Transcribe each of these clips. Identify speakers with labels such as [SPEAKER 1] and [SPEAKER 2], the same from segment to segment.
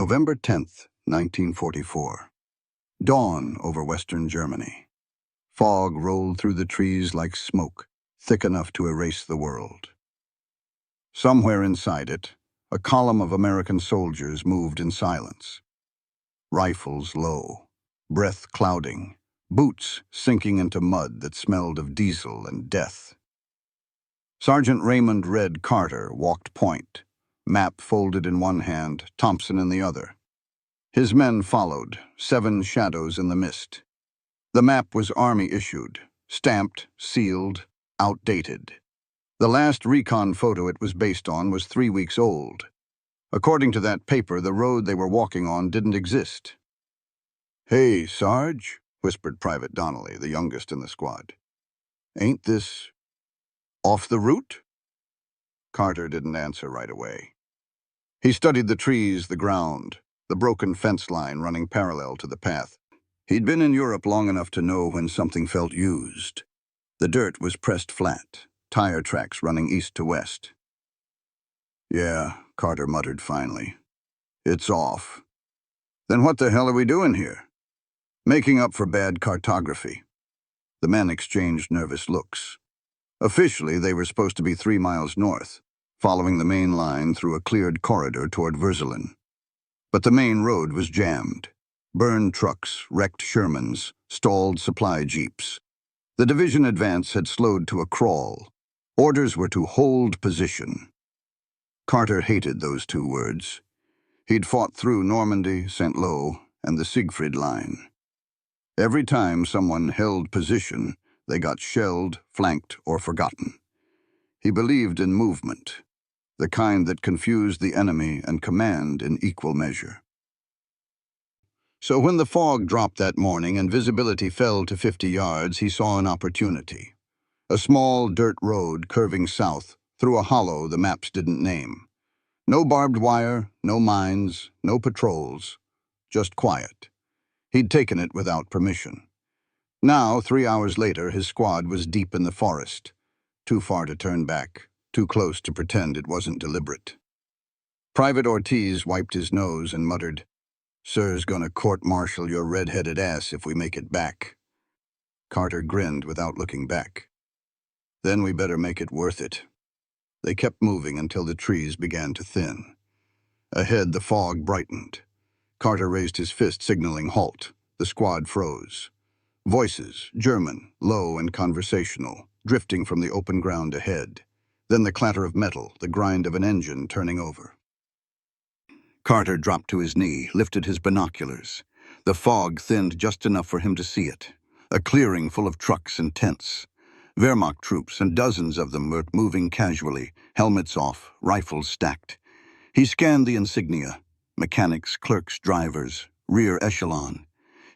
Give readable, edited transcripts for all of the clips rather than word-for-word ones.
[SPEAKER 1] November 10th, 1944. Dawn over western Germany. Fog rolled through the trees like smoke, thick enough to erase the world. Somewhere inside it, a column of American soldiers moved in silence. Rifles low, breath clouding, boots sinking into mud that smelled of diesel and death. Sergeant Raymond Red Carter walked point, map folded in one hand, Thompson in the other. His men followed, 7 shadows in the mist. The map was Army-issued, stamped, sealed, outdated. The last recon photo it was based on was 3 weeks old. According to that paper, the road they were walking on didn't exist. "Hey, Sarge," whispered Private Donnelly, the youngest in the squad. "Ain't this off the route?" Carter didn't answer right away. He studied the trees, the ground, the broken fence line running parallel to the path. He'd been in Europe long enough to know when something felt used. The dirt was pressed flat, tire tracks running east to west. "Yeah," Carter muttered finally. "It's off." "Then what the hell are we doing here?" "Making up for bad cartography." The men exchanged nervous looks. Officially, they were supposed to be 3 miles north, following the main line through a cleared corridor toward Würselen. But the main road was jammed. Burned trucks, wrecked Shermans, stalled supply jeeps. The division advance had slowed to a crawl. Orders were to hold position. Carter hated those 2 words. He'd fought through Normandy, St. Lo, and the Siegfried Line. Every time someone held position, they got shelled, flanked, or forgotten. He believed in movement, the kind that confused the enemy and command in equal measure. So when the fog dropped that morning and visibility fell to 50 yards, he saw an opportunity. A small dirt road curving south through a hollow the maps didn't name. No barbed wire, no mines, no patrols, just quiet. He'd taken it without permission. Now, 3 hours later, his squad was deep in the forest. Too far to turn back, too close to pretend it wasn't deliberate. Private Ortiz wiped his nose and muttered, "Sir's gonna court-martial your red-headed ass if we make it back." Carter grinned without looking back. "Then we better make it worth it." They kept moving until the trees began to thin. Ahead, the fog brightened. Carter raised his fist, signaling halt. The squad froze. Voices, German, low and conversational, drifting from the open ground ahead. Then the clatter of metal, the grind of an engine turning over. Carter dropped to his knee, lifted his binoculars. The fog thinned just enough for him to see it. A clearing full of trucks and tents. Wehrmacht troops, and dozens of them, were moving casually, helmets off, rifles stacked. He scanned the insignia: mechanics, clerks, drivers, rear echelon.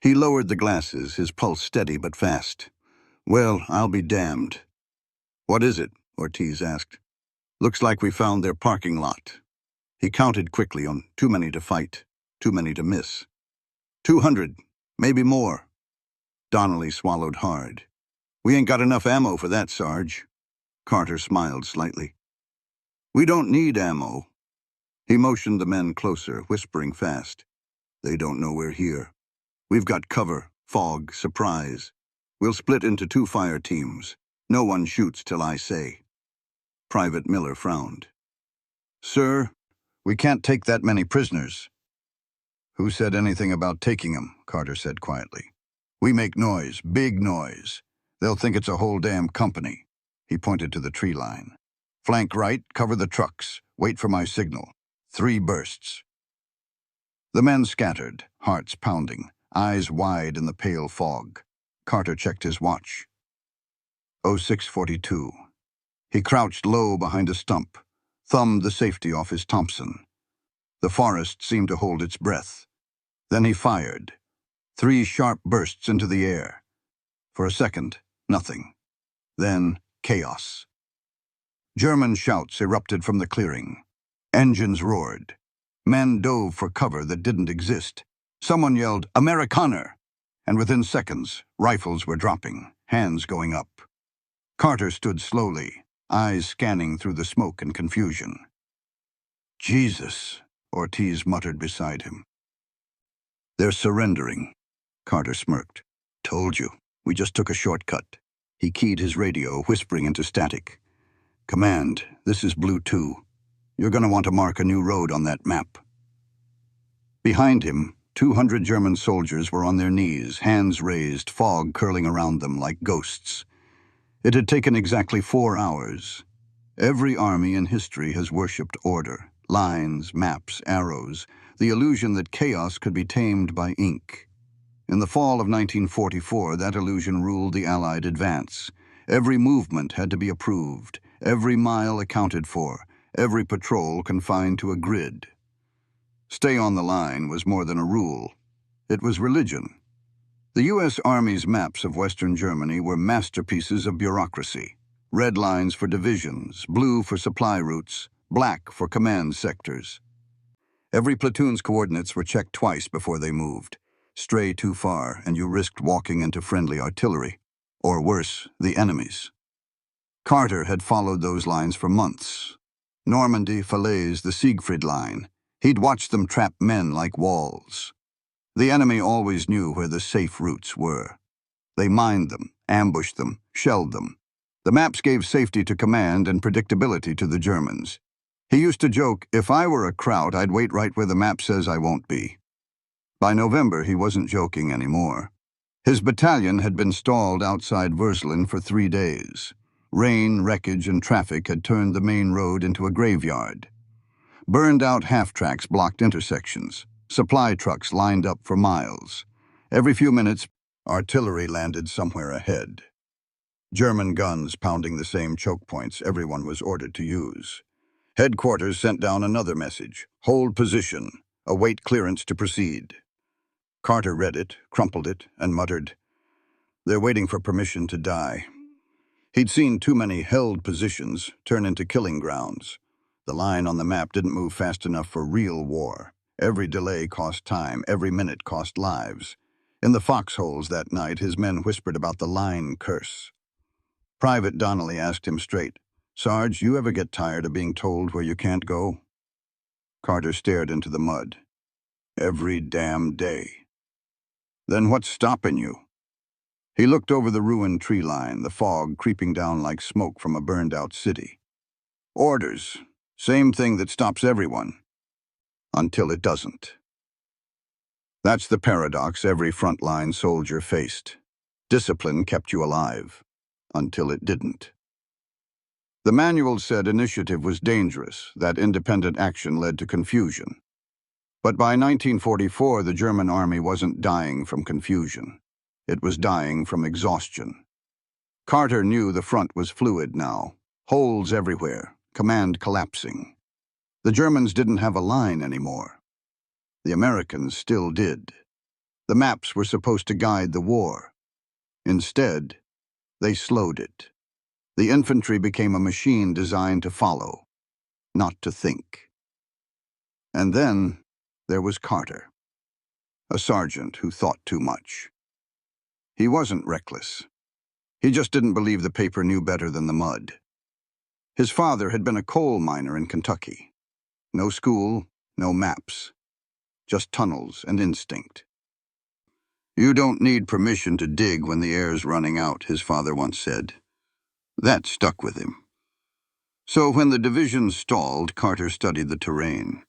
[SPEAKER 1] He lowered the glasses, his pulse steady but fast. "Well, I'll be damned." "What is it?" Ortiz asked. "Looks like we found their parking lot." He counted quickly on too many to fight, too many to miss. 200, maybe more. Donnelly swallowed hard. "We ain't got enough ammo for that, Sarge." Carter smiled slightly. "We don't need ammo." He motioned the men closer, whispering fast. "They don't know we're here. We've got cover, fog, surprise. We'll split into 2 fire teams. No one shoots till I say." Private Miller frowned. "Sir, we can't take that many prisoners." "Who said anything about taking them?" Carter said quietly. "We make noise, big noise. They'll think it's a whole damn company." He pointed to the tree line. "Flank right, cover the trucks. Wait for my signal. 3 bursts." The men scattered, hearts pounding, eyes wide in the pale fog. Carter checked his watch. 06:42. He crouched low behind a stump, thumbed the safety off his Thompson. The forest seemed to hold its breath. Then he fired. 3 sharp bursts into the air. For a second, nothing. Then, chaos. German shouts erupted from the clearing. Engines roared. Men dove for cover that didn't exist. Someone yelled, "Amerikaner!" And within seconds, rifles were dropping, hands going up. Carter stood slowly, eyes scanning through the smoke and confusion. "Jesus," Ortiz muttered beside him. "They're surrendering," Carter smirked. "Told you. We just took a shortcut." He keyed his radio, whispering into static. "Command, this is Blue 2. You're going to want to mark a new road on that map." Behind him, 200 German soldiers were on their knees, hands raised, fog curling around them like ghosts. It had taken exactly 4 hours. Every army in history has worshipped order, lines, maps, arrows, the illusion that chaos could be tamed by ink. In the fall of 1944, that illusion ruled the Allied advance. Every movement had to be approved, every mile accounted for, every patrol confined to a grid. Stay on the line was more than a rule. It was religion. The U.S. Army's maps of Western Germany were masterpieces of bureaucracy. Red lines for divisions, blue for supply routes, black for command sectors. Every platoon's coordinates were checked twice before they moved. Stray too far, and you risked walking into friendly artillery. Or worse, the enemy's. Carter had followed those lines for months. Normandy, Falaise, the Siegfried Line. He'd watched them trap men like walls. The enemy always knew where the safe routes were. They mined them, ambushed them, shelled them. The maps gave safety to command and predictability to the Germans. He used to joke, "If I were a Kraut, I'd wait right where the map says I won't be." By November, he wasn't joking anymore. His battalion had been stalled outside Würselen for 3 days. Rain, wreckage, and traffic had turned the main road into a graveyard. Burned-out half-tracks blocked intersections. Supply trucks lined up for miles. Every few minutes, artillery landed somewhere ahead. German guns pounding the same choke points everyone was ordered to use. Headquarters sent down another message: "Hold position. Await clearance to proceed." Carter read it, crumpled it, and muttered, "They're waiting for permission to die." He'd seen too many held positions turn into killing grounds. The line on the map didn't move fast enough for real war. Every delay cost time, every minute cost lives. In the foxholes that night, his men whispered about the line curse. Private Donnelly asked him straight, "Sarge, you ever get tired of being told where you can't go?" Carter stared into the mud. "Every damn day." "Then what's stopping you?" He looked over the ruined tree line, the fog creeping down like smoke from a burned-out city. "Orders. Same thing that stops everyone. Until it doesn't." That's the paradox every frontline soldier faced. Discipline kept you alive. Until it didn't. The manual said initiative was dangerous, that independent action led to confusion. But by 1944, the German army wasn't dying from confusion. It was dying from exhaustion. Carter knew the front was fluid now. Holes everywhere, command collapsing. The Germans didn't have a line anymore. The Americans still did. The maps were supposed to guide the war. Instead, they slowed it. The infantry became a machine designed to follow, not to think. And then there was Carter, a sergeant who thought too much. He wasn't reckless. He just didn't believe the paper knew better than the mud. His father had been a coal miner in Kentucky. No school, no maps. Just tunnels and instinct. "You don't need permission to dig when the air's running out," his father once said. That stuck with him. So when the division stalled, Carter studied the terrain.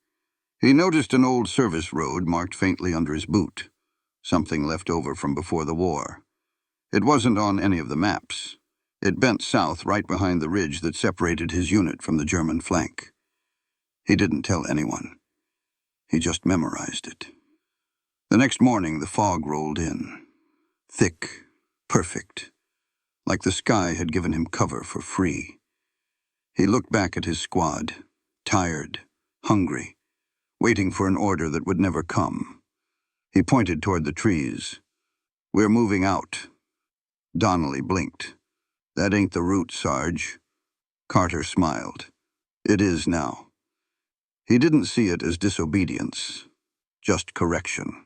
[SPEAKER 1] He noticed an old service road marked faintly under his boot, something left over from before the war. It wasn't on any of the maps. It bent south right behind the ridge that separated his unit from the German flank. He didn't tell anyone. He just memorized it. The next morning, the fog rolled in. Thick, perfect, like the sky had given him cover for free. He looked back at his squad, tired, hungry, waiting for an order that would never come. He pointed toward the trees. "We're moving out." Donnelly blinked. "That ain't the route, Sarge." Carter smiled. "It is now." He didn't see it as disobedience, just correction.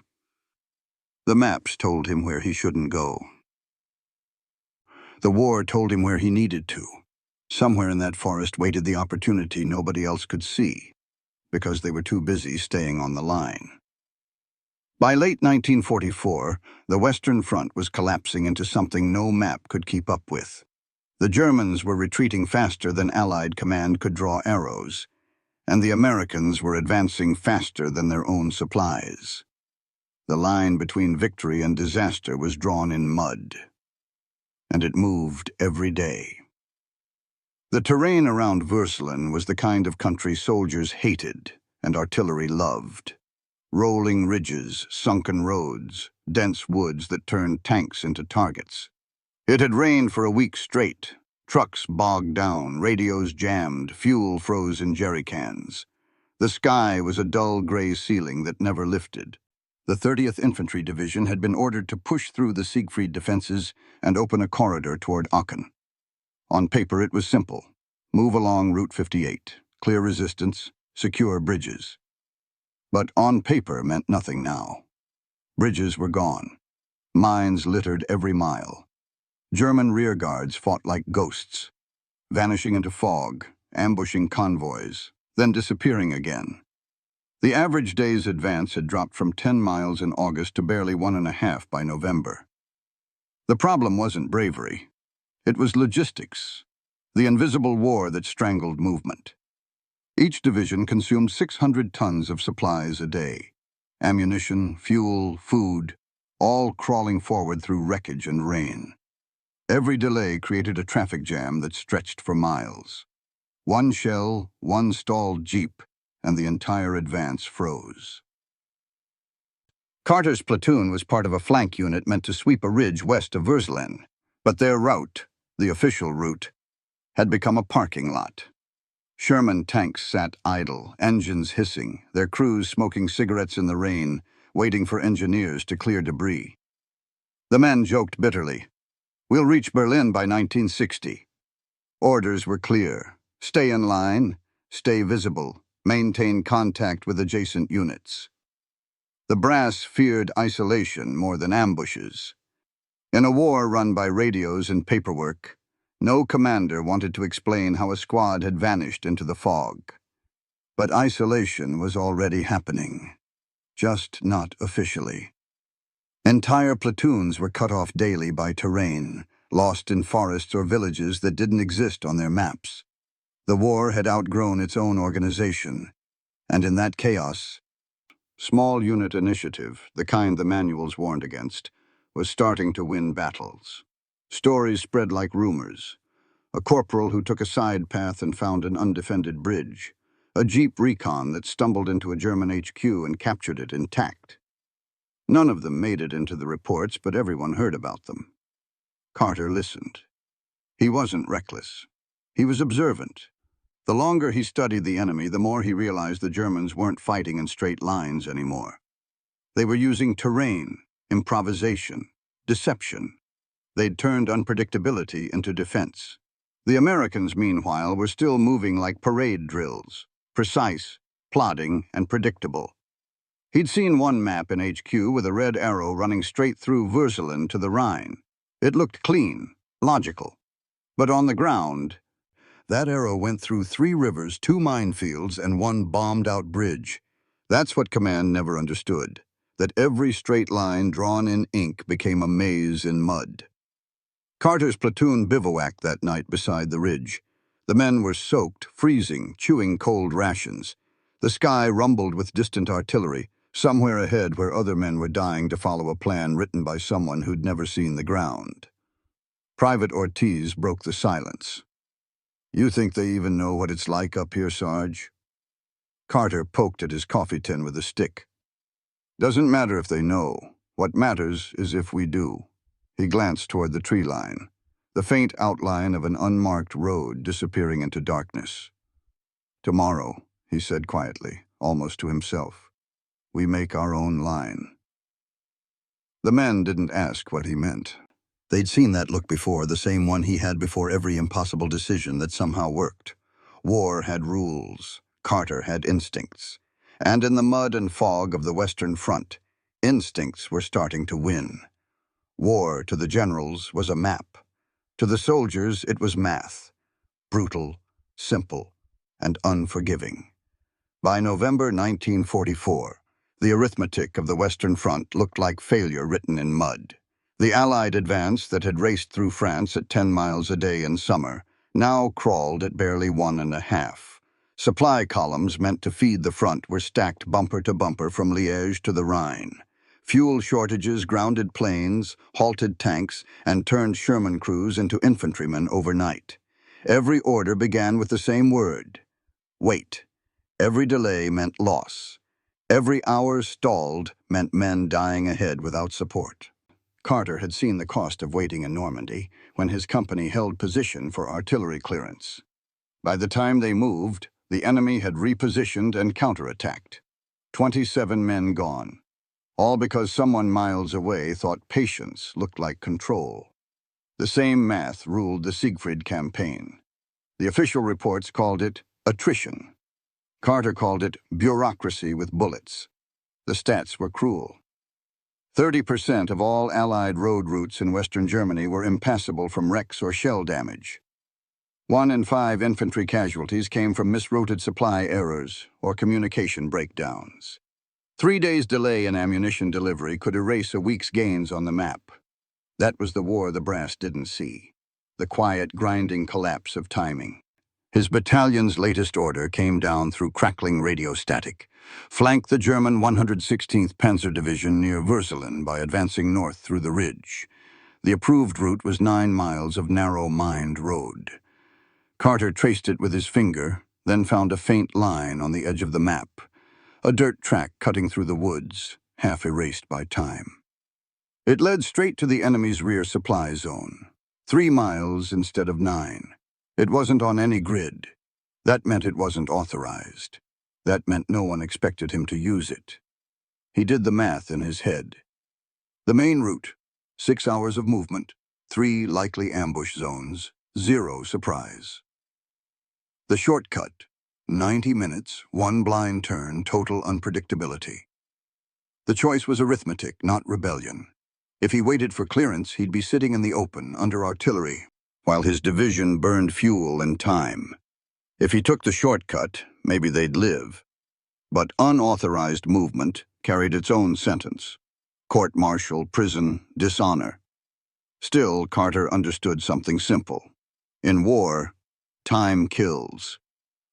[SPEAKER 1] The maps told him where he shouldn't go. The war told him where he needed to. Somewhere in that forest waited the opportunity nobody else could see. because they were too busy staying on the line. By late 1944, the Western Front was collapsing into something no map could keep up with. The Germans were retreating faster than Allied command could draw arrows, and the Americans were advancing faster than their own supplies. The line between victory and disaster was drawn in mud, and it moved every day. The terrain around Würselen was the kind of country soldiers hated and artillery loved. Rolling ridges, sunken roads, dense woods that turned tanks into targets. It had rained for a week straight. Trucks bogged down, radios jammed, fuel froze in jerry cans. The sky was a dull gray ceiling that never lifted. The 30th Infantry Division had been ordered to push through the Siegfried defenses and open a corridor toward Aachen. On paper, it was simple. Move along Route 58, clear resistance, secure bridges. But on paper meant nothing now. Bridges were gone. Mines littered every mile. German rearguards fought like ghosts, vanishing into fog, ambushing convoys, then disappearing again. The average day's advance had dropped from 10 miles in August to barely 1.5 by November. The problem wasn't bravery. It was logistics, the invisible war that strangled movement. Each division consumed 600 tons of supplies a day. Ammunition, fuel, food, all crawling forward through wreckage and rain. Every delay created a traffic jam that stretched for miles. One shell, one stalled jeep, and the entire advance froze. Carter's platoon was part of a flank unit meant to sweep a ridge west of Würselen, but their route, the official route, had become a parking lot. Sherman tanks sat idle, engines hissing, their crews smoking cigarettes in the rain, waiting for engineers to clear debris. The men joked bitterly. "We'll reach Berlin by 1960. Orders were clear. Stay in line, stay visible, maintain contact with adjacent units. The brass feared isolation more than ambushes. In a war run by radios and paperwork, no commander wanted to explain how a squad had vanished into the fog. But isolation was already happening, just not officially. Entire platoons were cut off daily by terrain, lost in forests or villages that didn't exist on their maps. The war had outgrown its own organization, and in that chaos, small unit initiative, the kind the manuals warned against, was starting to win battles. Stories spread like rumors. A corporal who took a side path and found an undefended bridge. A jeep recon that stumbled into a German HQ and captured it intact. None of them made it into the reports, but everyone heard about them. Carter listened. He wasn't reckless. He was observant. The longer he studied the enemy, the more he realized the Germans weren't fighting in straight lines anymore. They were using terrain, improvisation, deception. They'd turned unpredictability into defense. The Americans, meanwhile, were still moving like parade drills, precise, plodding, and predictable. He'd seen one map in HQ with a red arrow running straight through Würselen to the Rhine. It looked clean, logical. But on the ground, that arrow went through 3 rivers, 2 minefields, and 1 bombed-out bridge. That's what command never understood, that every straight line drawn in ink became a maze in mud. Carter's platoon bivouacked that night beside the ridge. The men were soaked, freezing, chewing cold rations. The sky rumbled with distant artillery, somewhere ahead where other men were dying to follow a plan written by someone who'd never seen the ground. Private Ortiz broke the silence. "You think they even know what it's like up here, Sarge?" Carter poked at his coffee tin with a stick. "Doesn't matter if they know. What matters is if we do." He glanced toward the tree line, the faint outline of an unmarked road disappearing into darkness. "Tomorrow," he said quietly, almost to himself, "we make our own line." The men didn't ask what he meant. They'd seen that look before, the same one he had before every impossible decision that somehow worked. War had rules. Carter had instincts. And in the mud and fog of the Western Front, instincts were starting to win. War, to the generals, was a map. To the soldiers, it was math. Brutal, simple, and unforgiving. By November 1944, the arithmetic of the Western Front looked like failure written in mud. The Allied advance that had raced through France at 10 miles a day in summer now crawled at barely 1.5. Supply columns meant to feed the front were stacked bumper to bumper from Liège to the Rhine. Fuel shortages grounded planes, halted tanks, and turned Sherman crews into infantrymen overnight. Every order began with the same word: wait. Every delay meant loss. Every hour stalled meant men dying ahead without support. Carter had seen the cost of waiting in Normandy when his company held position for artillery clearance. By the time they moved, the enemy had repositioned and counterattacked. 27 men gone, all because someone miles away thought patience looked like control. The same math ruled the Siegfried campaign. The official reports called it attrition. Carter called it bureaucracy with bullets. The stats were cruel. 30% of all Allied road routes in Western Germany were impassable from wrecks or shell damage. 1 in 5 infantry casualties came from misrouted supply errors or communication breakdowns. 3 days' delay in ammunition delivery could erase a week's gains on the map. That was the war the brass didn't see, the quiet, grinding collapse of timing. His battalion's latest order came down through crackling radio static. Flank the German 116th Panzer Division near Würselen by advancing north through the ridge. The approved route was 9 miles of narrow-mined road. Carter traced it with his finger, then found a faint line on the edge of the map, a dirt track cutting through the woods, half erased by time. It led straight to the enemy's rear supply zone, 3 miles instead of 9. It wasn't on any grid. That meant it wasn't authorized. That meant no one expected him to use it. He did the math in his head. The main route, 6 hours of movement, 3 likely ambush zones, 0 surprise. The shortcut, 90 minutes, 1 blind turn, total unpredictability. The choice was arithmetic, not rebellion. If he waited for clearance, he'd be sitting in the open, under artillery, while his division burned fuel and time. If he took the shortcut, maybe they'd live. But unauthorized movement carried its own sentence: court-martial, prison, dishonor. Still, Carter understood something simple. In war, time kills.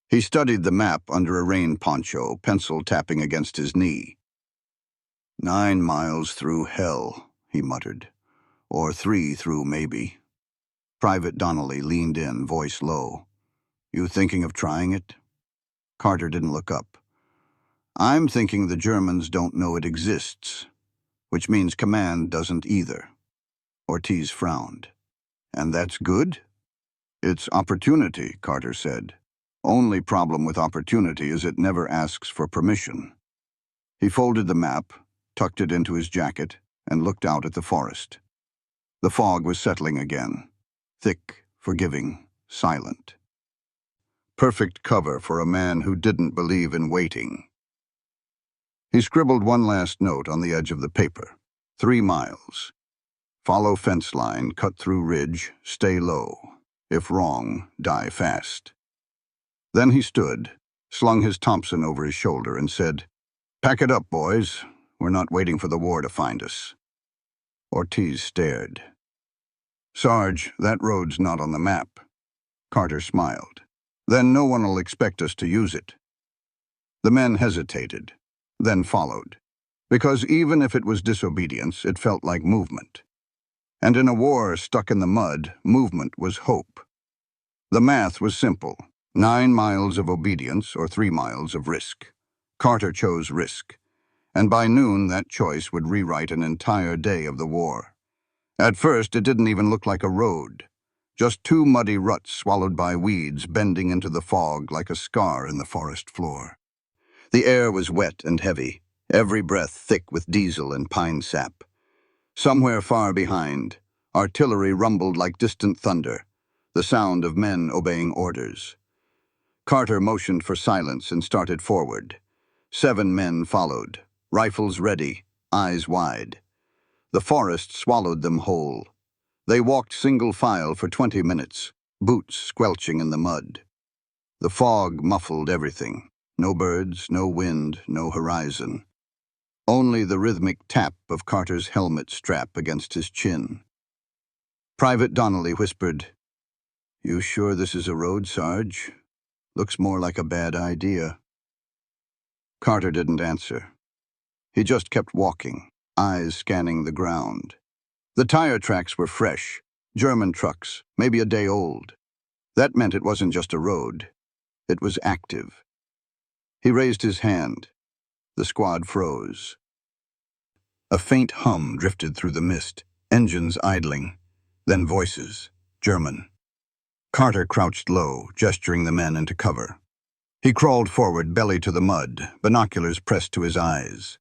[SPEAKER 1] He studied the map under a rain poncho, pencil tapping against his knee. 9 miles through hell, he muttered. Or 3 through, maybe. Private Donnelly leaned in, voice low. You thinking of trying it? Carter didn't look up. I'm thinking the Germans don't know it exists, which means command doesn't either. Ortiz frowned. And that's good? It's opportunity, Carter said. Only problem with opportunity is it never asks for permission. He folded the map, tucked it into his jacket, and looked out at the forest. The fog was settling again, thick, forgiving, silent. Perfect cover for a man who didn't believe in waiting. He scribbled one last note on the edge of the paper. 3 miles. Follow fence line, cut through ridge, stay low. If wrong, die fast. Then he stood, slung his Thompson over his shoulder, and said, Pack it up, boys. We're not waiting for the war to find us. Ortiz stared. Sarge, that road's not on the map. Carter smiled. Then no one will expect us to use it. The men hesitated, then followed, because even if it was disobedience, it felt like movement. And in a war stuck in the mud, movement was hope. The math was simple: 9 miles of obedience or 3 miles of risk. Carter chose risk, and by noon that choice would rewrite an entire day of the war. At first, it didn't even look like a road. Just 2 muddy ruts swallowed by weeds bending into the fog like a scar in the forest floor. The air was wet and heavy, every breath thick with diesel and pine sap. Somewhere far behind, artillery rumbled like distant thunder, the sound of men obeying orders. Carter motioned for silence and started forward. 7 men followed, rifles ready, eyes wide. The forest swallowed them whole. They walked single file for 20 minutes, boots squelching in the mud. The fog muffled everything. No birds, no wind, no horizon. Only the rhythmic tap of Carter's helmet strap against his chin. Private Donnelly whispered, "You sure this is a road, Sarge? Looks more like a bad idea." Carter didn't answer. He just kept walking, eyes scanning the ground. The tire tracks were fresh, German trucks, maybe a day old. That meant it wasn't just a road. It was active. He raised his hand. The squad froze. A faint hum drifted through the mist, engines idling, then voices, German. Carter crouched low, gesturing the men into cover. He crawled forward, belly to the mud, binoculars pressed to his eyes.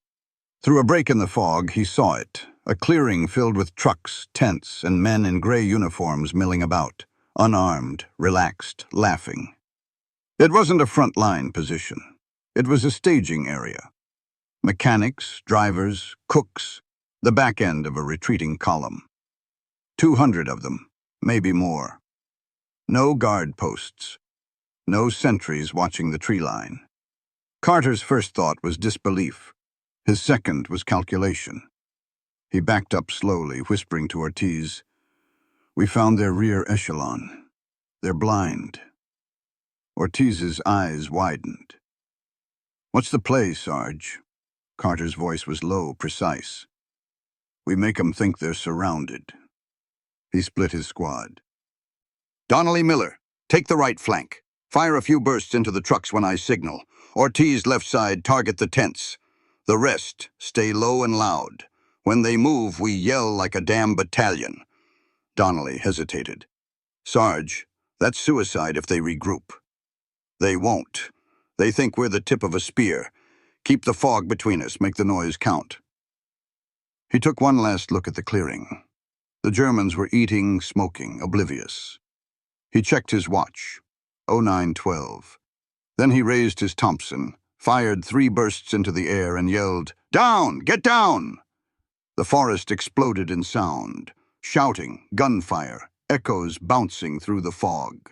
[SPEAKER 1] Through a break in the fog, he saw it, a clearing filled with trucks, tents, and men in gray uniforms milling about, unarmed, relaxed, laughing. It wasn't a front-line position. It was a staging area. Mechanics, drivers, cooks, the back end of a retreating column. 200 of them, maybe more. No guard posts. No sentries watching the tree line. Carter's first thought was disbelief. His second was calculation. He backed up slowly, whispering to Ortiz, "We found their rear echelon. They're blind." Ortiz's eyes widened. "What's the play, Sarge?" Carter's voice was low, precise. "We make 'em think they're surrounded." He split his squad. "Donnelly, Miller, take the right flank. Fire a few bursts into the trucks when I signal. Ortiz, left side, target the tents. The rest, stay low and loud. When they move, we yell like a damn battalion." Donnelly hesitated. "Sarge, that's suicide if they regroup." "They won't. They think we're the tip of a spear. Keep the fog between us, make the noise count." He took one last look at the clearing. The Germans were eating, smoking, oblivious. He checked his watch. 09:12. Then he raised his Thompson, fired 3 bursts into the air, and yelled, "Down! Get down!" The forest exploded in sound. Shouting, gunfire, echoes bouncing through the fog.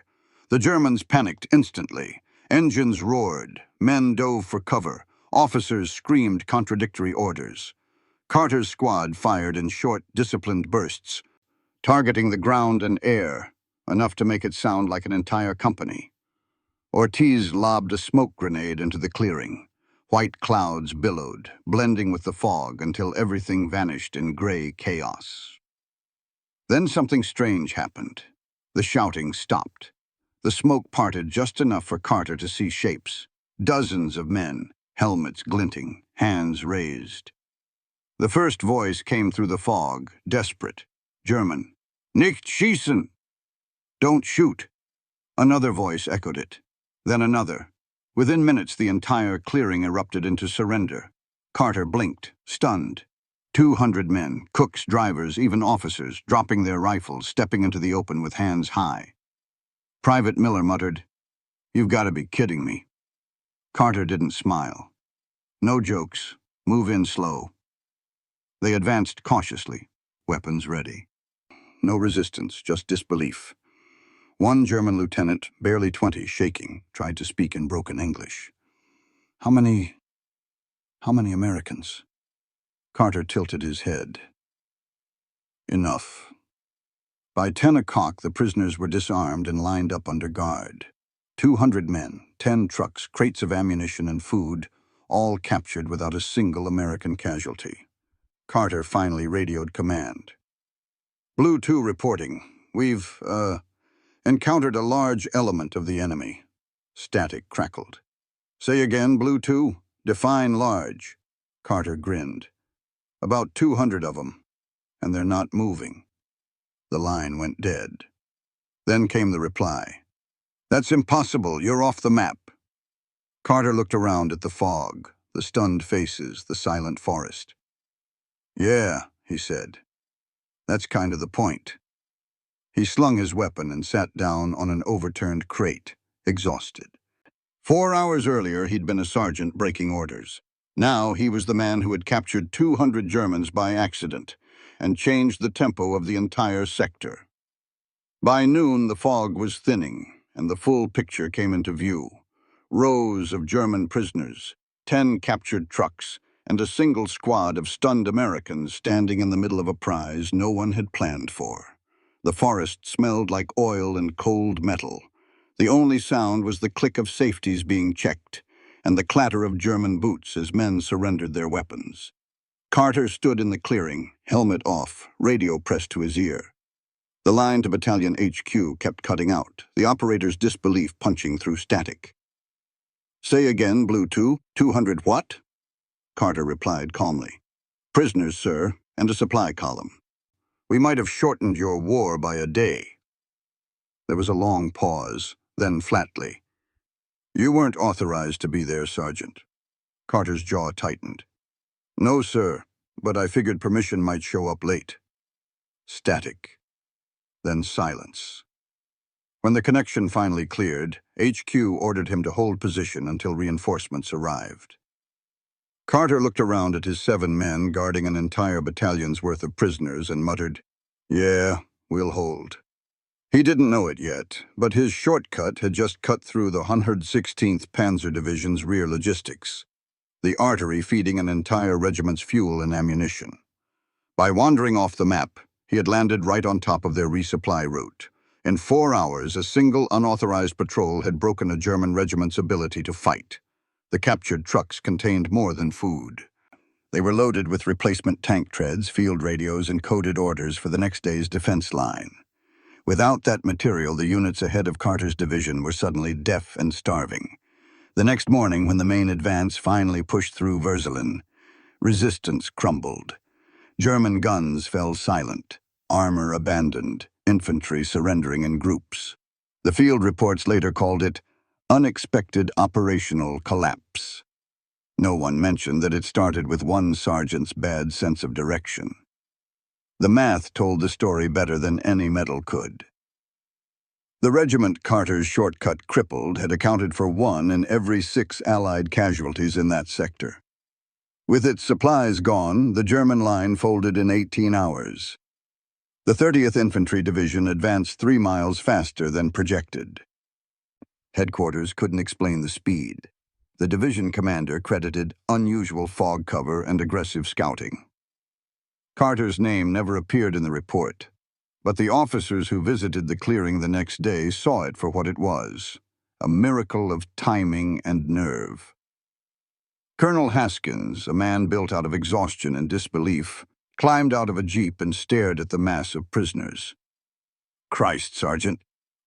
[SPEAKER 1] The Germans panicked instantly. Engines roared. Men dove for cover. Officers screamed contradictory orders. Carter's squad fired in short, disciplined bursts, targeting the ground and air, enough to make it sound like an entire company. Ortiz lobbed a smoke grenade into the clearing. White clouds billowed, blending with the fog until everything vanished in gray chaos. Then something strange happened. The shouting stopped. The smoke parted just enough for Carter to see shapes. Dozens of men, helmets glinting, hands raised. The first voice came through the fog, desperate. German. "Nicht schießen!" "Don't shoot!" Another voice echoed it. Then another. Within minutes, the entire clearing erupted into surrender. Carter blinked, stunned. 200 men, cooks, drivers, even officers, dropping their rifles, stepping into the open with hands high. Private Miller muttered, "You've got to be kidding me." Carter didn't smile. "No jokes. Move in slow." They advanced cautiously, weapons ready. No resistance, just disbelief. One German lieutenant, barely 20, shaking, tried to speak in broken English. How many Americans?" Carter tilted his head. "Enough." By 10 o'clock, the prisoners were disarmed and lined up under guard. 200 men, 10 trucks, crates of ammunition and food, all captured without a single American casualty. Carter finally radioed command. "Blue 2 reporting. We've, encountered a large element of the enemy." Static crackled. "Say again, Blue 2. Define large." Carter grinned. "About 200 of them, and they're not moving." The line went dead. Then came the reply. "That's impossible. You're off the map." Carter looked around at the fog, the stunned faces, the silent forest. "Yeah," he said. "That's kind of the point." He slung his weapon and sat down on an overturned crate, exhausted. 4 hours earlier, he'd been a sergeant breaking orders. Now he was the man who had captured 200 Germans by accident and changed the tempo of the entire sector. By noon, the fog was thinning, and the full picture came into view. Rows of German prisoners, 10 captured trucks, and a single squad of stunned Americans standing in the middle of a prize no one had planned for. The forest smelled like oil and cold metal. The only sound was the click of safeties being checked, and the clatter of German boots as men surrendered their weapons. Carter stood in the clearing, helmet off, radio pressed to his ear. The line to Battalion HQ kept cutting out, the operator's disbelief punching through static. "Say again, Blue 2, 200 what?" Carter replied calmly. "Prisoners, sir, and a supply column. We might have shortened your war by a day." There was a long pause, then flatly, "You weren't authorized to be there, Sergeant." Carter's jaw tightened. "No, sir, but I figured permission might show up late." Static. Then silence. When the connection finally cleared, HQ ordered him to hold position until reinforcements arrived. Carter looked around at his 7 men guarding an entire battalion's worth of prisoners and muttered, "Yeah, we'll hold." He didn't know it yet, but his shortcut had just cut through the 116th Panzer Division's rear logistics, the artery feeding an entire regiment's fuel and ammunition. By wandering off the map, he had landed right on top of their resupply route. In 4 hours, a single unauthorized patrol had broken a German regiment's ability to fight. The captured trucks contained more than food. They were loaded with replacement tank treads, field radios, and coded orders for the next day's defense line. Without that material, the units ahead of Carter's division were suddenly deaf and starving. The next morning, when the main advance finally pushed through Würselen, resistance crumbled. German guns fell silent, armor abandoned, infantry surrendering in groups. The field reports later called it unexpected operational collapse. No one mentioned that it started with one sergeant's bad sense of direction. The math told the story better than any medal could. The regiment Carter's shortcut crippled had accounted for 1 in every 6 Allied casualties in that sector. With its supplies gone, the German line folded in 18 hours. The 30th Infantry Division advanced 3 miles faster than projected. Headquarters couldn't explain the speed. The division commander credited unusual fog cover and aggressive scouting. Carter's name never appeared in the report, but the officers who visited the clearing the next day saw it for what it was, a miracle of timing and nerve. Colonel Haskins, a man built out of exhaustion and disbelief, climbed out of a jeep and stared at the mass of prisoners. "Christ, Sergeant,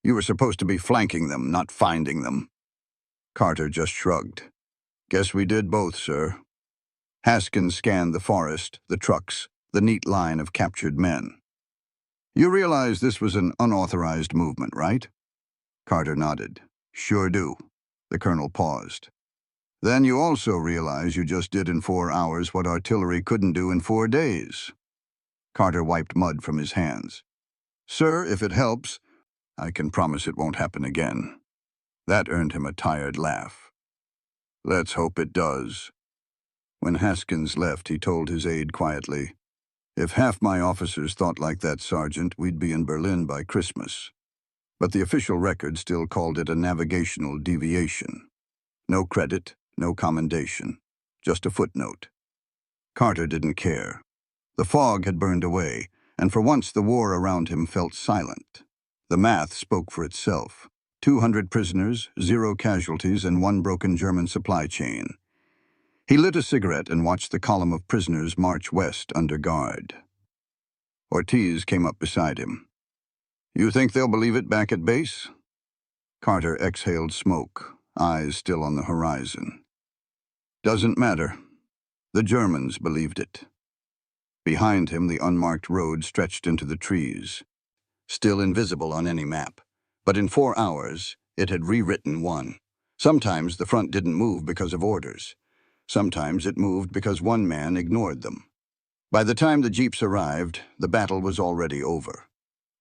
[SPEAKER 1] you were supposed to be flanking them, not finding them." Carter just shrugged. "Guess we did both, sir." Haskins scanned the forest, the trucks, the neat line of captured men. "You realize this was an unauthorized movement, right?" Carter nodded. "Sure do." The colonel paused. "Then you also realize you just did in 4 hours what artillery couldn't do in 4 days. Carter wiped mud from his hands. "Sir, if it helps, I can promise it won't happen again." That earned him a tired laugh. "Let's hope it does." When Haskins left, he told his aide quietly, "If half my officers thought like that, Sergeant, we'd be in Berlin by Christmas." But the official record still called it a navigational deviation. No credit, no commendation, just a footnote. Carter didn't care. The fog had burned away, and for once the war around him felt silent. The math spoke for itself. 200 prisoners, 0 casualties, and 1 broken German supply chain. He lit a cigarette and watched the column of prisoners march west under guard. Ortiz came up beside him. "You think they'll believe it back at base?" Carter exhaled smoke, eyes still on the horizon. "Doesn't matter. The Germans believed it." Behind him, the unmarked road stretched into the trees, still invisible on any map. But in 4 hours, it had rewritten 1. Sometimes the front didn't move because of orders. Sometimes it moved because one man ignored them. By the time the jeeps arrived, the battle was already over.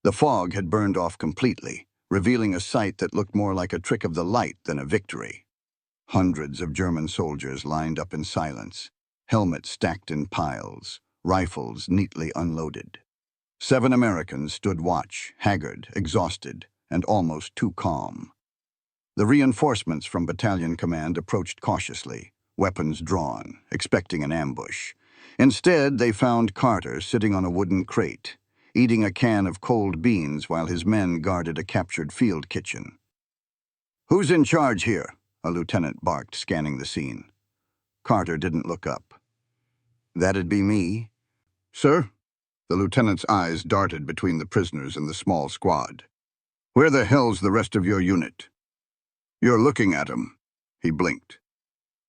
[SPEAKER 1] The fog had burned off completely, revealing a sight that looked more like a trick of the light than a victory. Hundreds of German soldiers lined up in silence, helmets stacked in piles, rifles neatly unloaded. 7 Americans stood watch, haggard, exhausted, and almost too calm. The reinforcements from battalion command approached cautiously, weapons drawn, expecting an ambush. Instead, they found Carter sitting on a wooden crate, eating a can of cold beans while his men guarded a captured field kitchen. "Who's in charge here?" a lieutenant barked, scanning the scene. Carter didn't look up. "That'd be me." "Sir?" The lieutenant's eyes darted between the prisoners and the small squad. "Where the hell's the rest of your unit?" "You're looking at 'em." He blinked.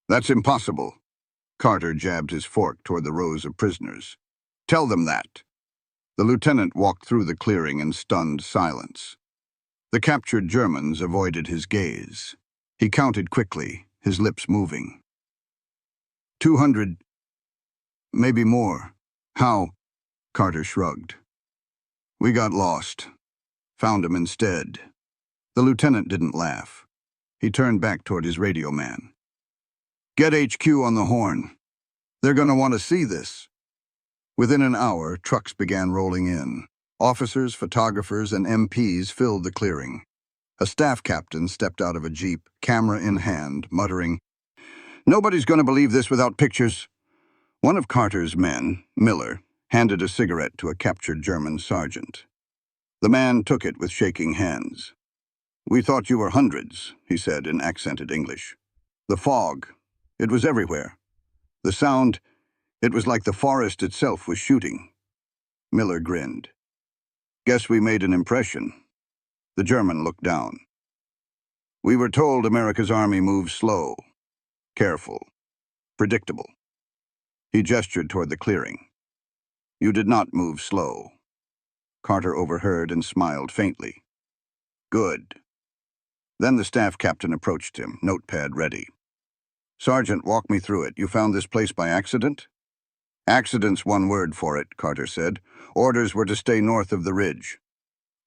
[SPEAKER 1] "That's impossible." Carter jabbed his fork toward the rows of prisoners. "Tell them that." The lieutenant walked through the clearing in stunned silence. The captured Germans avoided his gaze. He counted quickly, his lips moving. 200, maybe more. "How?" Carter shrugged. "We got lost. Found 'em instead." The lieutenant didn't laugh. He turned back toward his radio man. "Get HQ on the horn. They're going to want to see this." Within an hour, trucks began rolling in. Officers, photographers, and MPs filled the clearing. A staff captain stepped out of a jeep, camera in hand, muttering, "Nobody's going to believe this without pictures." One of Carter's men, Miller, handed a cigarette to a captured German sergeant. The man took it with shaking hands. "We thought you were hundreds," he said in accented English. "The fog, it was everywhere. The sound, it was like the forest itself was shooting." Miller grinned. "Guess we made an impression." The German looked down. "We were told America's army moves slow, careful, predictable." He gestured toward the clearing. "You did not move slow." Carter overheard and smiled faintly. "Good." Then the staff captain approached him, notepad ready. "Sergeant, walk me through it. You found this place by accident?" "Accident's one word for it," Carter said. "Orders were to stay north of the ridge."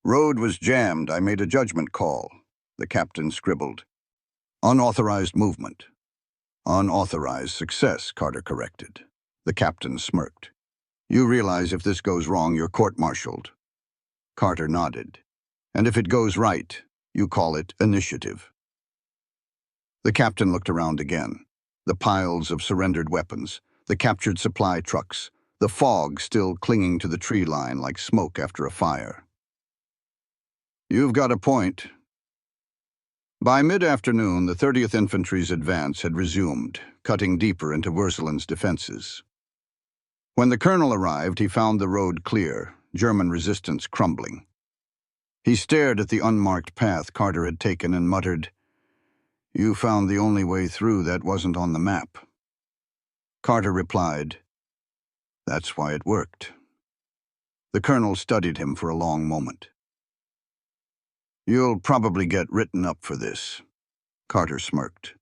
[SPEAKER 1] "Road was jammed. I made a judgment call." The captain scribbled. "Unauthorized movement." "Unauthorized success," Carter corrected. The captain smirked. "You realize if this goes wrong, you're court-martialed." Carter nodded. "And if it goes right, you call it initiative." The captain looked around again. The piles of surrendered weapons, the captured supply trucks, the fog still clinging to the tree line like smoke after a fire. "You've got a point." By mid-afternoon, the 30th Infantry's advance had resumed, cutting deeper into Würzelen's defenses. When the colonel arrived, he found the road clear, German resistance crumbling. He stared at the unmarked path Carter had taken and muttered, "You found the only way through that wasn't on the map." Carter replied, "That's why it worked." The colonel studied him for a long moment. "You'll probably get written up for this." Carter smirked.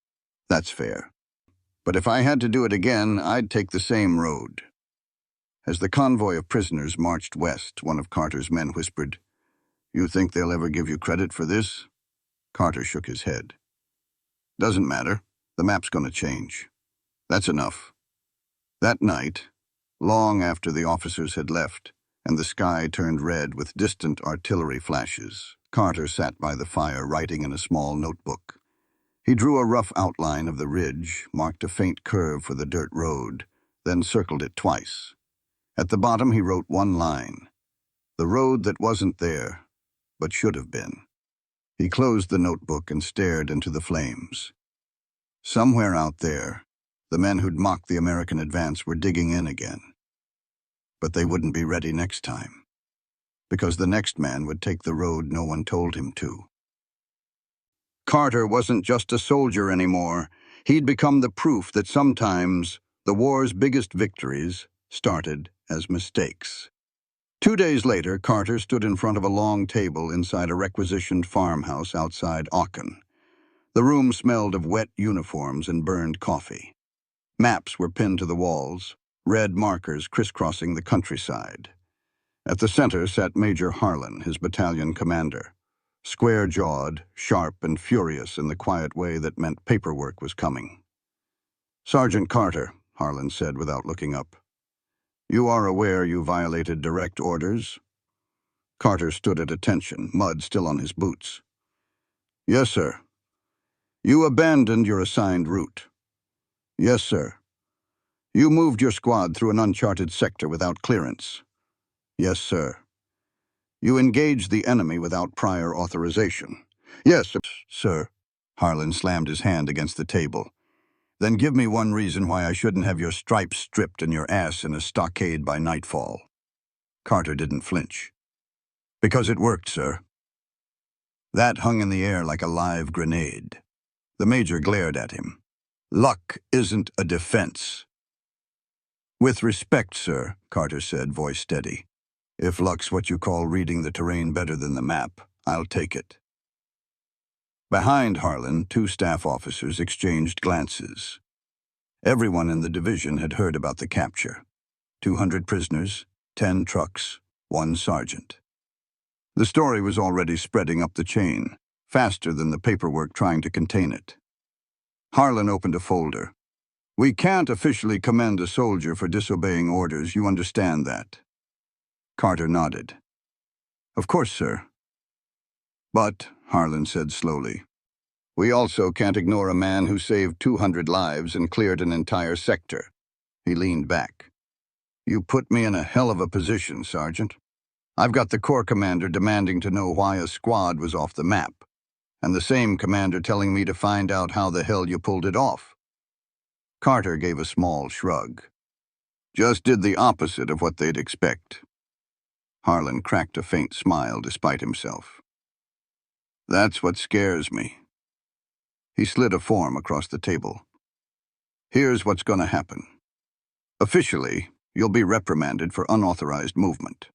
[SPEAKER 1] "That's fair. But if I had to do it again, I'd take the same road." As the convoy of prisoners marched west, one of Carter's men whispered, "You think they'll ever give you credit for this?" Carter shook his head. "Doesn't matter. The map's going to change. That's enough." That night, long after the officers had left and the sky turned red with distant artillery flashes, Carter sat by the fire writing in a small notebook. He drew a rough outline of the ridge, marked a faint curve for the dirt road, then circled it twice. At the bottom he wrote one line, "The road that wasn't there, but should have been." He closed the notebook and stared into the flames. Somewhere out there, the men who'd mocked the American advance were digging in again. But they wouldn't be ready next time, because the next man would take the road no one told him to. Carter wasn't just a soldier anymore. He'd become the proof that sometimes the war's biggest victories started as mistakes. 2 days later, Carter stood in front of a long table inside a requisitioned farmhouse outside Aachen. The room smelled of wet uniforms and burned coffee. Maps were pinned to the walls, red markers crisscrossing the countryside. At the center sat Major Harlan, his battalion commander, square-jawed, sharp, and furious in the quiet way that meant paperwork was coming. "Sergeant Carter," Harlan said without looking up, "you are aware you violated direct orders?" Carter stood at attention, mud still on his boots. "Yes, sir." You abandoned your assigned route. Yes, sir. You moved your squad through an uncharted sector without clearance. Yes, sir. You engaged the enemy without prior authorization. Yes, sir. Harlan slammed his hand against the table. Then give me one reason why I shouldn't have your stripes stripped and your ass in a stockade by nightfall. Carter didn't flinch. Because it worked, sir. That hung in the air like a live grenade. The major glared at him. Luck isn't a defense. With respect, sir, Carter said, voice steady. If luck's what you call reading the terrain better than the map, I'll take it. Behind Harlan, two staff officers exchanged glances. Everyone in the division had heard about the capture. 200 prisoners, 10 trucks, 1 sergeant. The story was already spreading up the chain, faster than the paperwork trying to contain it. Harlan opened a folder. We can't officially commend a soldier for disobeying orders, you understand that? Carter nodded. Of course, sir. But, Harlan said slowly, we also can't ignore a man who saved 200 lives and cleared an entire sector. He leaned back. You put me in a hell of a position, Sergeant. I've got the Corps commander demanding to know why a squad was off the map, and the same commander telling me to find out how the hell you pulled it off. Carter gave a small shrug. Just did the opposite of what they'd expect. Harlan cracked a faint smile despite himself. That's what scares me. He slid a form across the table. Here's what's going to happen. Officially, you'll be reprimanded for unauthorized movement.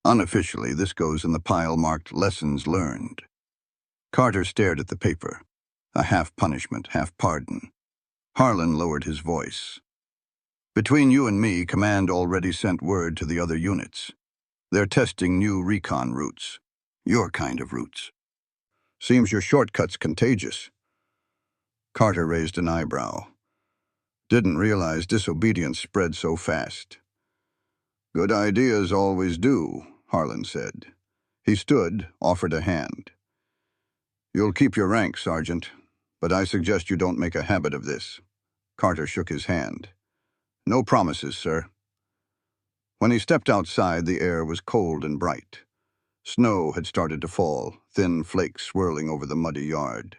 [SPEAKER 1] Unofficially, this goes in the pile marked Lessons Learned. Carter stared at the paper. A half punishment, half pardon. Harlan lowered his voice. Between you and me, Command already sent word to the other units. They're testing new recon routes. Your kind of routes. Seems your shortcut's contagious. Carter raised an eyebrow. Didn't realize disobedience spread so fast. Good ideas always do, Harlan said. He stood, offered a hand. You'll keep your rank, Sergeant, but I suggest you don't make a habit of this. Carter shook his hand. No promises, sir. When he stepped outside, the air was cold and bright. Snow had started to fall, thin flakes swirling over the muddy yard.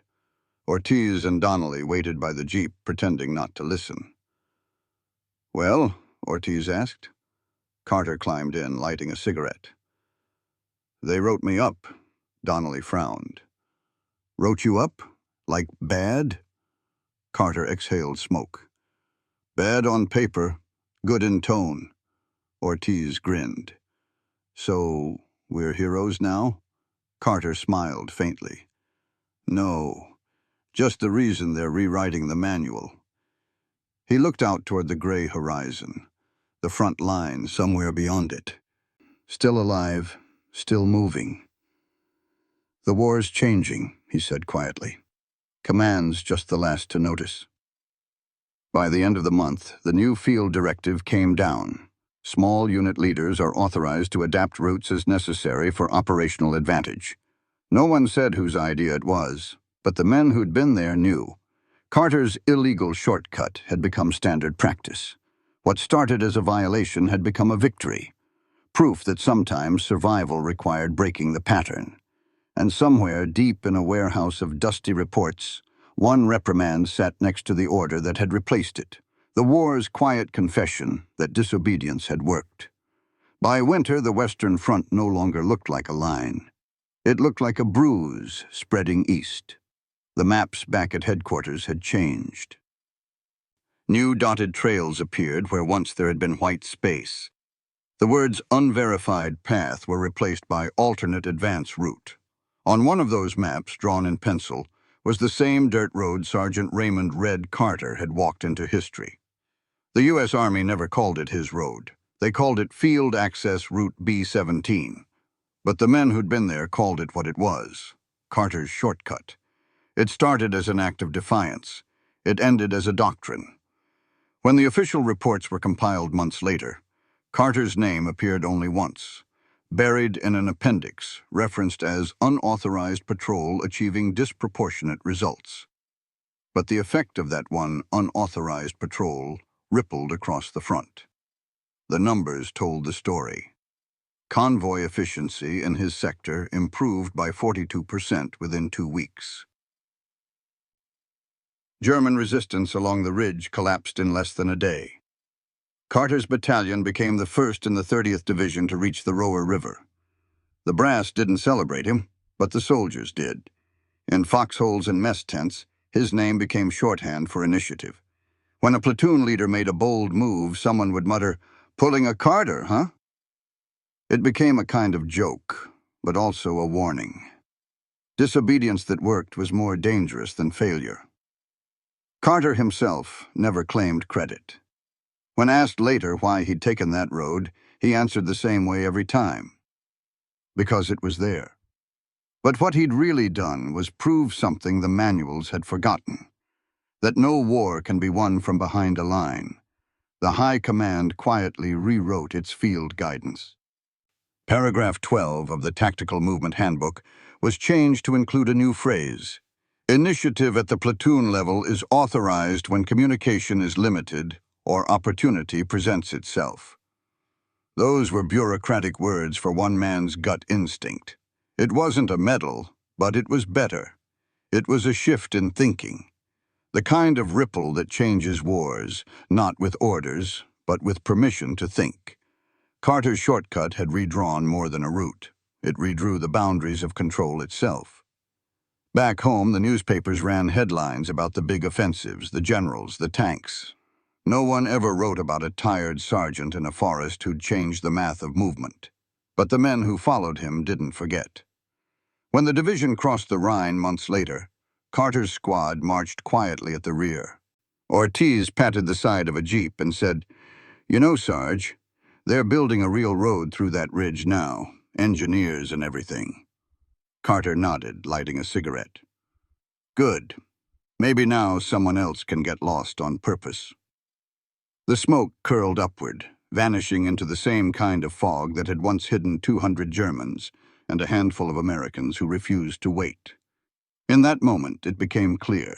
[SPEAKER 1] Ortiz and Donnelly waited by the jeep, pretending not to listen. Well, Ortiz asked. Carter climbed in, lighting a cigarette. They wrote me up. Donnelly frowned. Wrote you up? Like bad? Carter exhaled smoke. Bad on paper, good in tone. Ortiz grinned. So, we're heroes now? Carter smiled faintly. No, just the reason they're rewriting the manual. He looked out toward the gray horizon, the front line somewhere beyond it. Still alive, still moving. The war's changing, he said quietly. Command's just the last to notice. By the end of the month, the new field directive came down. Small unit leaders are authorized to adapt routes as necessary for operational advantage. No one said whose idea it was, but the men who'd been there knew. Carter's illegal shortcut had become standard practice. What started as a violation had become a victory, proof that sometimes survival required breaking the pattern. And somewhere deep in a warehouse of dusty reports, one reprimand sat next to the order that had replaced it, the war's quiet confession that disobedience had worked. By winter, the Western Front no longer looked like a line. It looked like a bruise spreading east. The maps back at headquarters had changed. New dotted trails appeared where once there had been white space. The words unverified path were replaced by alternate advance route. On one of those maps, drawn in pencil, was the same dirt road Sergeant Raymond Red Carter had walked into history. The U.S. Army never called it his road. They called it Field Access Route B-17. But the men who'd been there called it what it was, Carter's shortcut. It started as an act of defiance. It ended as a doctrine. When the official reports were compiled months later, Carter's name appeared only once, buried in an appendix referenced as unauthorized patrol achieving disproportionate results. But the effect of that one unauthorized patrol rippled across the front. The numbers told the story. Convoy efficiency in his sector improved by 42% within 2 weeks. German resistance along the ridge collapsed in less than a day. Carter's battalion became the first in the 30th Division to reach the Roer River. The brass didn't celebrate him, but the soldiers did. In foxholes and mess tents, his name became shorthand for initiative. When a platoon leader made a bold move, someone would mutter, "Pulling a Carter, huh?" It became a kind of joke, but also a warning. Disobedience that worked was more dangerous than failure. Carter himself never claimed credit. When asked later why he'd taken that road, he answered the same way every time. Because it was there. But what he'd really done was prove something the manuals had forgotten. That no war can be won from behind a line. The High Command quietly rewrote its field guidance. Paragraph 12 of the Tactical Movement Handbook was changed to include a new phrase. Initiative at the platoon level is authorized when communication is limited or opportunity presents itself. Those were bureaucratic words for one man's gut instinct. It wasn't a medal, but it was better. It was a shift in thinking. The kind of ripple that changes wars, not with orders, but with permission to think. Carter's shortcut had redrawn more than a route. It redrew the boundaries of control itself. Back home, the newspapers ran headlines about the big offensives, the generals, the tanks. No one ever wrote about a tired sergeant in a forest who'd changed the math of movement. But the men who followed him didn't forget. When the division crossed the Rhine months later, Carter's squad marched quietly at the rear. Ortiz patted the side of a jeep and said, "You know, Sarge, they're building a real road through that ridge now, engineers and everything." Carter nodded, lighting a cigarette. "Good. Maybe now someone else can get lost on purpose." The smoke curled upward, vanishing into the same kind of fog that had once hidden 200 Germans and a handful of Americans who refused to wait. In that moment, it became clear.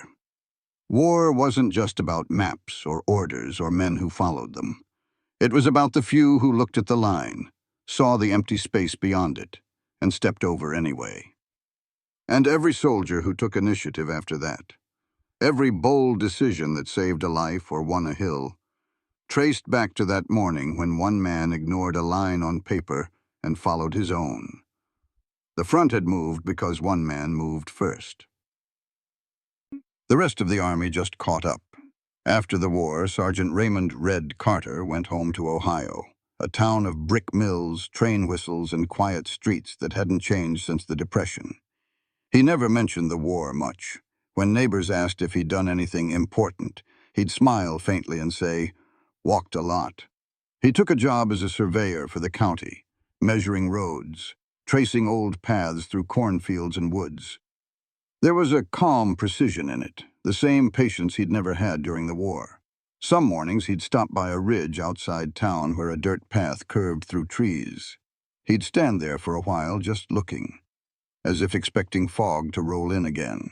[SPEAKER 1] War wasn't just about maps or orders or men who followed them. It was about the few who looked at the line, saw the empty space beyond it, and stepped over anyway. And every soldier who took initiative after that, every bold decision that saved a life or won a hill, traced back to that morning when one man ignored a line on paper and followed his own. The front had moved because one man moved first. The rest of the army just caught up. After the war, Sergeant Raymond "Red" Carter went home to Ohio, a town of brick mills, train whistles, and quiet streets that hadn't changed since the Depression. He never mentioned the war much. When neighbors asked if he'd done anything important, he'd smile faintly and say, "Walked a lot." He took a job as a surveyor for the county, measuring roads, tracing old paths through cornfields and woods. There was a calm precision in it, the same patience he'd never had during the war. Some mornings he'd stop by a ridge outside town where a dirt path curved through trees. He'd stand there for a while just looking, as if expecting fog to roll in again.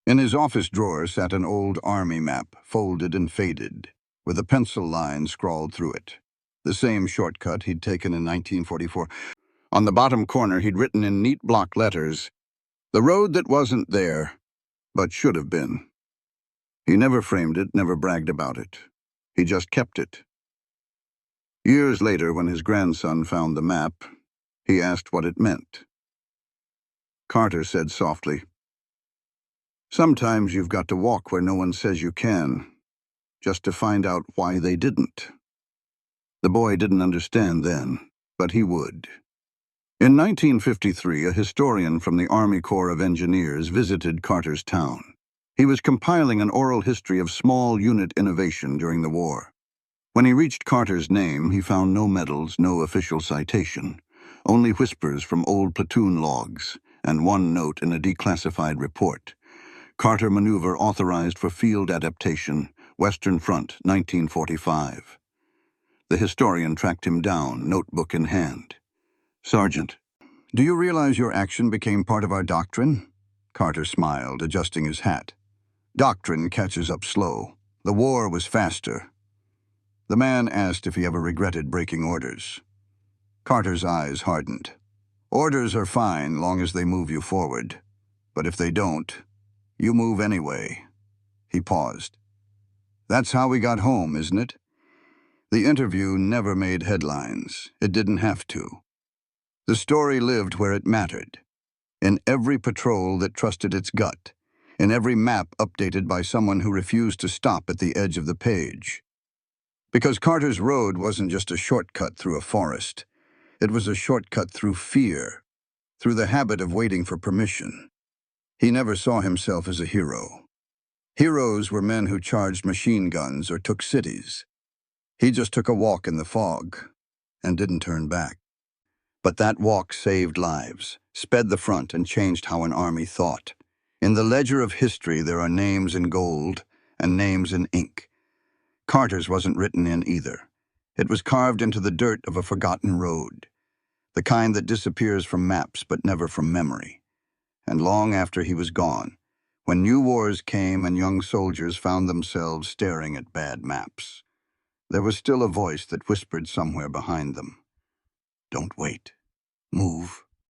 [SPEAKER 1] In his office drawer sat an old army map, folded and faded, with a pencil line scrawled through it. The same shortcut he'd taken in 1944. On the bottom corner he'd written in neat block letters, "The road that wasn't there, but should have been." He never framed it, never bragged about it. He just kept it. Years later, when his grandson found the map, he asked what it meant. Carter said softly, "Sometimes you've got to walk where no one says you can, just to find out why they didn't." The boy didn't understand then, but he would. In 1953, a historian from the Army Corps of Engineers visited Carter's town. He was compiling an oral history of small unit innovation during the war. When he reached Carter's name, he found no medals, no official citation, only whispers from old platoon logs and one note in a declassified report. "Carter maneuver authorized for field adaptation, Western Front, 1945. The historian tracked him down, notebook in hand. "Sergeant, do you realize your action became part of our doctrine?" Carter smiled, adjusting his hat. Doctrine catches up slow. The war was faster. The man asked if he ever regretted breaking orders. Carter's eyes hardened. Orders are fine long as they move you forward. But if they don't, you move anyway. He paused. That's how we got home, isn't it? The interview never made headlines. It didn't have to. The story lived where it mattered. In every patrol that trusted its gut. In every map updated by someone who refused to stop at the edge of the page. Because Carter's road wasn't just a shortcut through a forest. It was a shortcut through fear, through the habit of waiting for permission. He never saw himself as a hero. Heroes were men who charged machine guns or took cities. He just took a walk in the fog and didn't turn back. But that walk saved lives, sped the front, and changed how an army thought. In the ledger of history, there are names in gold and names in ink. Carter's wasn't written in either. It was carved into the dirt of a forgotten road, the kind that disappears from maps but never from memory. And long after he was gone, when new wars came and young soldiers found themselves staring at bad maps, there was still a voice that whispered somewhere behind them, "Don't wait. Move."